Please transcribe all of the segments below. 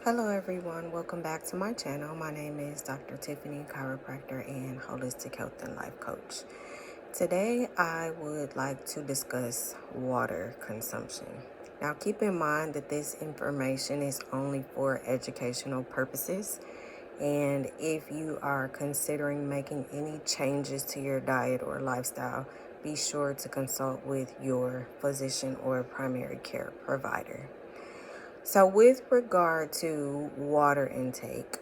Hello everyone, welcome back to my channel. My name is Dr. Tiffany, chiropractor and holistic health and life coach. Today I would like to discuss water consumption. Now keep in mind that this information is only for educational purposes, and if you are considering making any changes to your diet or lifestyle, be sure to consult with your physician or primary care provider. So with regard to water intake,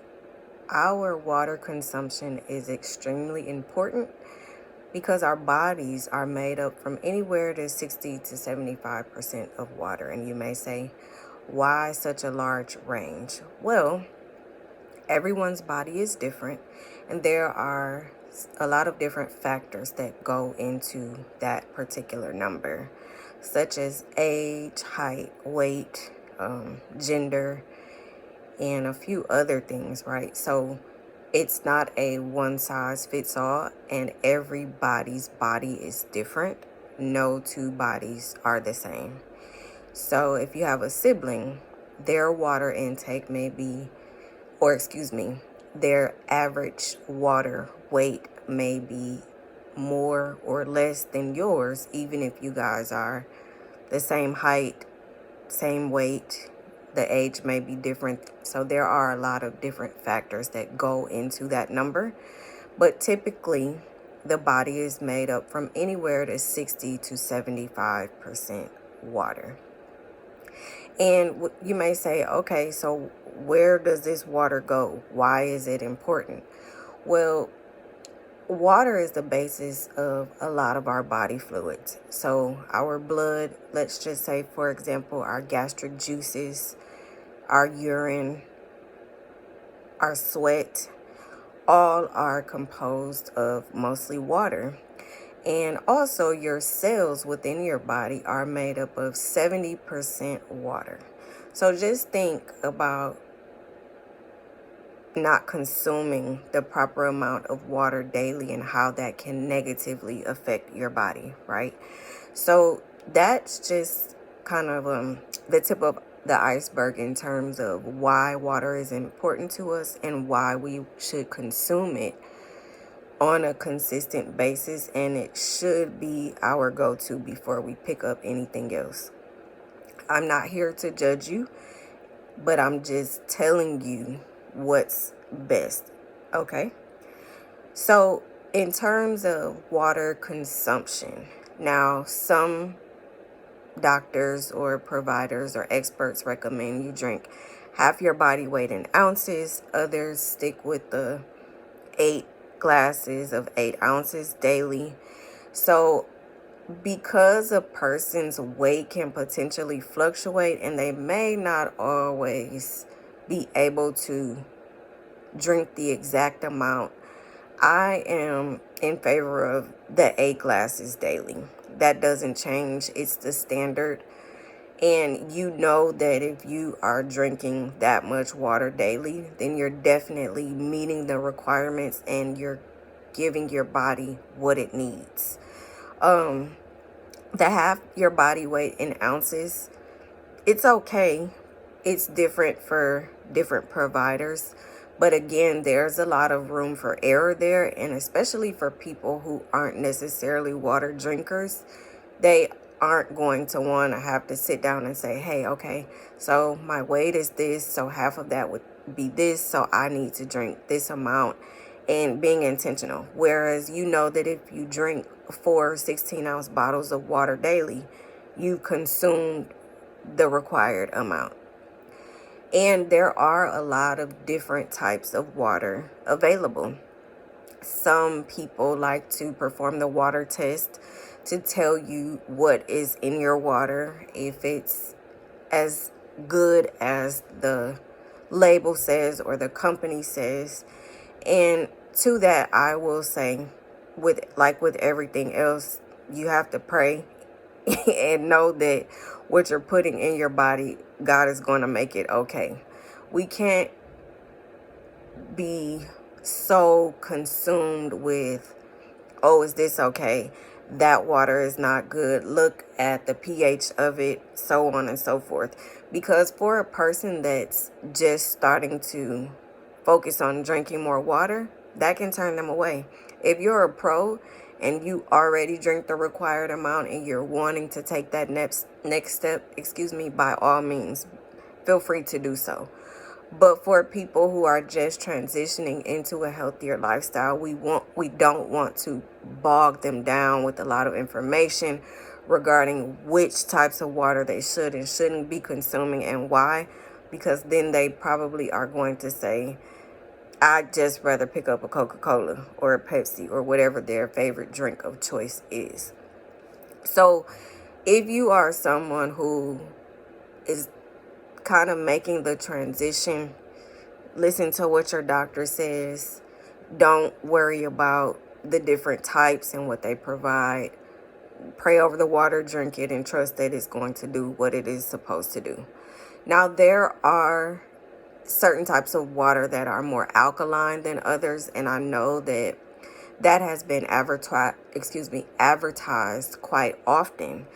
our water consumption is extremely important because our bodies are made up from anywhere to 60 to 75% of water. And you may say, why such a large range? Well, everyone's body is different, and there are a lot of different factors that go into that particular number, such as age, height, weight, gender, and a few other things, right? So it's not a one size fits all, and everybody's body is different. No two bodies are the same. So if you have a sibling, their water intake may be, or excuse me, their average water weight may be more or less than yours, even if you guys are the same height, same weight. The age may be different. So there are a lot of different factors that go into that number. But typically, the body is made up from anywhere to 60 to 75% water. And you may say, okay, so where does this water go? Why is it important? Well, water is the basis of a lot of our body fluids. So our blood, let's just say, for example, our gastric juices, our urine, our sweat, all are composed of mostly water. And also your cells within your body are made up of 70% water. So just think about not consuming the proper amount of water daily and how that can negatively affect your body, right? So that's just kind of the tip of the iceberg in terms of why water is important to us and why we should consume it on a consistent basis, and it should be our go-to before we pick up anything else. I'm not here to judge you, but I'm just telling you what's best. Okay? So, in terms of water consumption, now some doctors or providers or experts recommend you drink half your body weight in ounces. Others stick with the 8 glasses of 8 ounces daily. So because a person's weight can potentially fluctuate and they may not always be able to drink the exact amount, I am in favor of the 8 glasses daily. That doesn't change. It's the standard. And you know that if you are drinking that much water daily, then you're definitely meeting the requirements and you're giving your body what it needs. The half your body weight in ounces, it's okay. It's different for different providers. But again, there's a lot of room for error there. And especially for people who aren't necessarily water drinkers, they aren't going to want to have to sit down and say, hey, okay, so my weight is this, so half of that would be this, so I need to drink this amount, and being intentional. Whereas you know that if you drink 4 16-ounce bottles of water daily, you've consumed the required amount. And there are a lot of different types of water available. Some people like to perform the water test to tell you what is in your water, if it's as good as the label says or the company says. And to that, I will say, with everything else, you have to pray and know that what you're putting in your body, God is going to make it okay. We can't be so consumed with, oh, is this okay? That water is not good. Look at the pH of it, so on and so forth. Because for a person that's just starting to focus on drinking more water, that can turn them away. If you're a pro and you already drink the required amount and you're wanting to take that next step, by all means, feel free to do so. But for people who are just transitioning into a healthier lifestyle, we don't want to bog them down with a lot of information regarding which types of water they should and shouldn't be consuming and why, because then they probably are going to say, I'd just rather pick up a Coca-Cola or a Pepsi or whatever their favorite drink of choice is. So if you are someone who is kind of making the transition, listen to what your doctor says. Don't worry about the different types and what they provide. Pray over the water, drink it, and trust that it's going to do what it is supposed to do. Now, there are certain types of water that are more alkaline than others, and I know that has been advertised quite often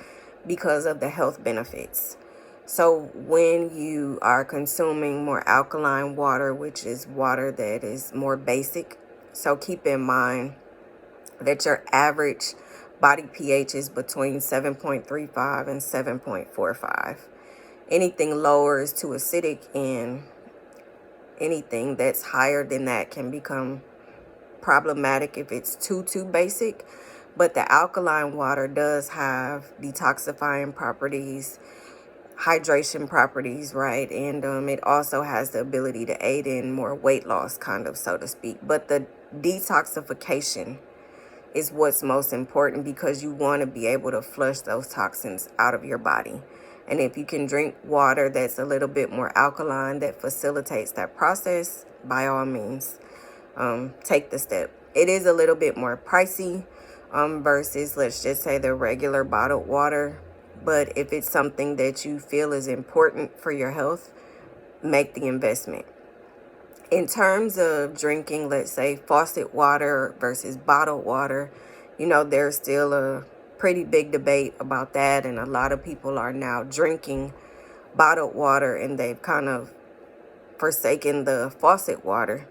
because of the health benefits. So when you are consuming more alkaline water, which is water that is more basic, so keep in mind that your average body pH is between 7.35 and 7.45. Anything lower is too acidic, and anything that's higher than that can become problematic if it's too basic. But the alkaline water does have detoxifying properties, hydration properties, right? And it also has the ability to aid in more weight loss, kind of, so to speak. But the detoxification is what's most important, because you want to be able to flush those toxins out of your body. And if you can drink water that's a little bit more alkaline that facilitates that process, by all means, take the step. It is a little bit more pricey versus, let's just say, the regular bottled water. But if it's something that you feel is important for your health, make the investment. In terms of drinking, let's say, faucet water versus bottled water, there's still a pretty big debate about that. And a lot of people are now drinking bottled water, and they've kind of forsaken the faucet water.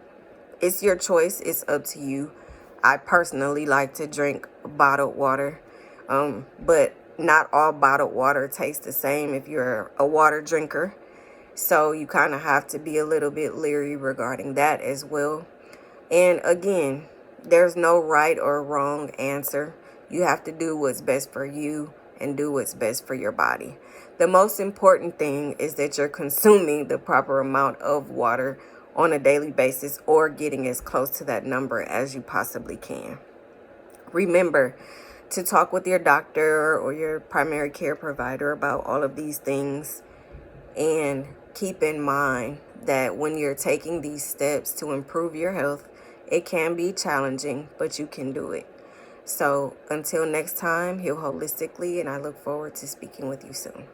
It's your choice. It's up to you. I personally like to drink bottled water, but not all bottled water tastes the same if you're a water drinker. So you kind of have to be a little bit leery regarding that as well. And again, there's no right or wrong answer. You have to do what's best for you and do what's best for your body. The most important thing is that you're consuming the proper amount of water on a daily basis, or getting as close to that number as you possibly can. Remember to talk with your doctor or your primary care provider about all of these things, and keep in mind that when you're taking these steps to improve your health, it can be challenging, but you can do it. So until next time, heal holistically, and I look forward to speaking with you soon.